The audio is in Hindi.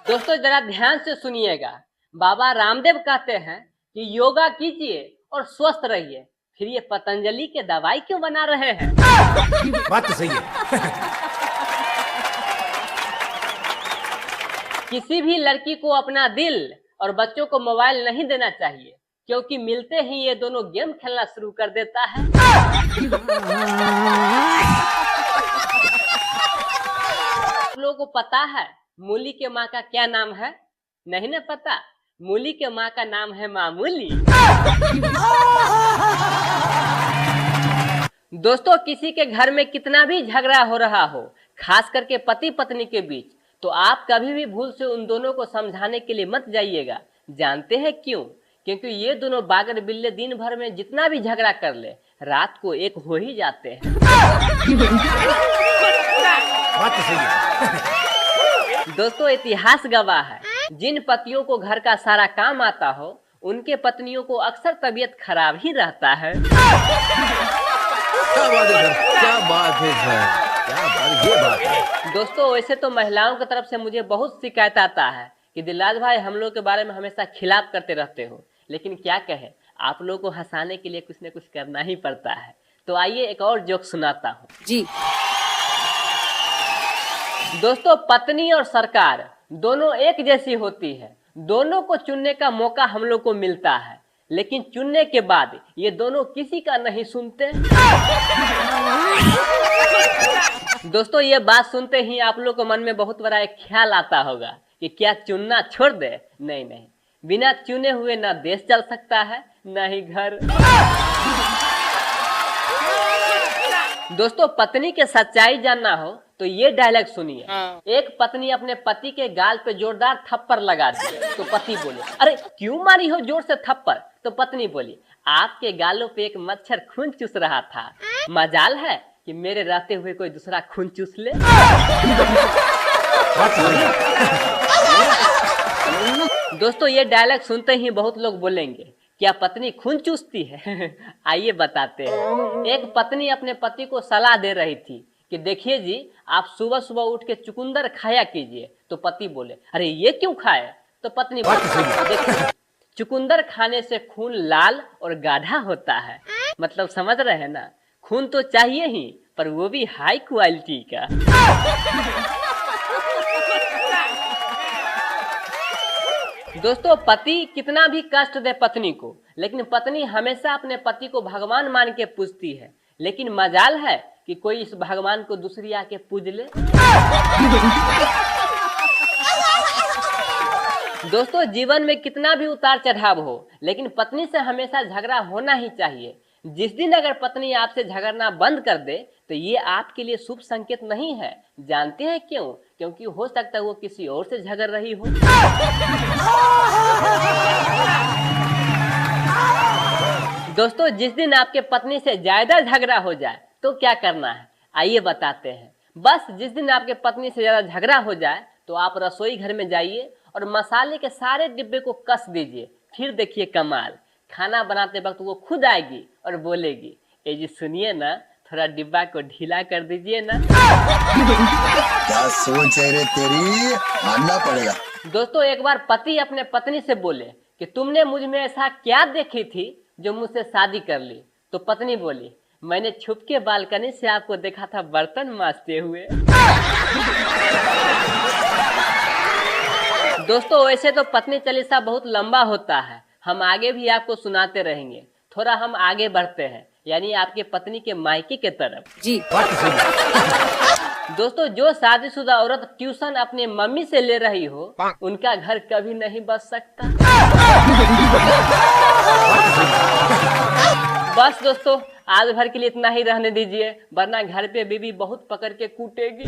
दोस्तों जरा ध्यान से सुनिएगा। बाबा रामदेव कहते हैं कि योगा कीजिए और स्वस्थ रहिए, फिर ये पतंजलि के दवाई क्यों बना रहे हैं? बात तो सही है। किसी भी लड़की को अपना दिल और बच्चों को मोबाइल नहीं देना चाहिए, क्योंकि मिलते ही ये दोनों गेम खेलना शुरू कर देता है। आप लोगों को पता है मूली के माँ का क्या नाम है? नहीं ना पता? मूली के माँ का नाम है मामूली। दोस्तों किसी के घर में कितना भी झगड़ा हो रहा हो, खास करके पति पत्नी के बीच, तो आप कभी भी भूल से उन दोनों को समझाने के लिए मत जाइएगा। जानते हैं क्यों? क्योंकि ये दोनों बागर बिल्ले दिन भर में जितना भी झगड़ा कर ले, रात को एक हो ही जाते हैं। बात तो सही है। दोस्तों इतिहास गवाह है, जिन पतियों को घर का सारा काम आता हो, उनके पत्नियों को अक्सर तबीयत खराब ही रहता है। क्या बात है सर, क्या बात है सर, क्या बात, ये बात है। दोस्तों वैसे तो महिलाओं की तरफ से मुझे बहुत शिकायत आता है कि दिलराज भाई हम लोग के बारे में हमेशा खिलाफ करते रहते हो, लेकिन क्या कहे, आप लोग को हंसाने के लिए कुछ न कुछ करना ही पड़ता है। तो आइए एक और जोक सुनाता हूँ जी। दोस्तों पत्नी और सरकार दोनों एक जैसी होती है, दोनों को चुनने का मौका हम लोग को मिलता है, लेकिन चुनने के बाद ये दोनों किसी का नहीं सुनते। दोस्तों ये बात सुनते ही आप लोग को मन में बहुत बड़ा एक ख्याल आता होगा कि क्या चुनना छोड़ दे? नहीं नहीं, बिना चुने हुए ना देश चल सकता है ना ही घर। दोस्तों पत्नी के सच्चाई जानना हो तो ये डायलॉग सुनिए। एक पत्नी अपने पति के गाल पे जोरदार थप्पड़ लगा दी, तो पति बोले, अरे क्यों मारी हो जोर से थप्पड़? तो पत्नी बोली, आपके गालों पे एक मच्छर खून चूस रहा था, मजाल है कि मेरे रहते हुए कोई दूसरा खून चूस ले। दोस्तों ये डायलॉग सुनते ही बहुत लोग बोलेंगे, क्या पत्नी खून चूसती है? आइए बताते हैं। एक पत्नी अपने पति को सलाह दे रही थी कि देखिए जी, आप सुबह सुबह उठ के चुकंदर खाया कीजिए। तो पति बोले, अरे ये क्यों खाए? तो पत्नी बोली, देखिए चुकंदर खाने से खून लाल और गाढ़ा होता है। मतलब समझ रहे हैं ना, खून तो चाहिए ही, पर वो भी हाई क्वालिटी का। दोस्तों पति कितना भी कष्ट दे पत्नी को, लेकिन पत्नी हमेशा अपने पति को भगवान मान के पूजती है, लेकिन मजाल है कि कोई इस भगवान को दूसरी आके पूज ले। दोस्तों जीवन में कितना भी उतार चढ़ाव हो, लेकिन पत्नी से हमेशा झगड़ा होना ही चाहिए। जिस दिन अगर पत्नी आपसे झगड़ना बंद कर दे तो ये आपके लिए शुभ संकेत नहीं है। जानते हैं क्यों? क्योंकि हो सकता है वो किसी और से झगड़ रही हो। दोस्तों जिस दिन आपके पत्नी से ज्यादा झगड़ा हो जाए तो क्या करना है, आइए बताते हैं। बस जिस दिन आपके पत्नी से ज्यादा झगड़ा हो जाए तो आप रसोई घर में जाइए और मसाले के सारे डिब्बे को कस दीजिए। फिर देखिए कमाल, खाना बनाते वक्त वो खुद आएगी और बोलेगी, ए जी सुनिए ना, थोड़ा डिब्बा को ढीला कर दीजिए ना। क्या सोच है रे तेरी, मानना पड़ेगा। दोस्तों एक बार पति अपने पत्नी से बोले कि तुमने मुझ में ऐसा क्या देखी थी जो मुझसे शादी कर ली? तो पत्नी बोली, मैंने छुप के बालकनी से आपको देखा था बर्तन मांजते हुए। दोस्तों वैसे तो पत्नी चालीसा बहुत लंबा होता है, हम आगे भी आपको सुनाते रहेंगे। थोड़ा हम आगे बढ़ते हैं, यानी आपके पत्नी के मायके के तरफ जी। दोस्तों जो शादीशुदा औरत ट्यूशन अपने मम्मी से ले रही हो, उनका घर कभी नहीं बच सकता। बस दोस्तों आज भर के लिए इतना ही रहने दीजिए, वरना घर पे बीबी बहुत पकड़ के कूटेगी।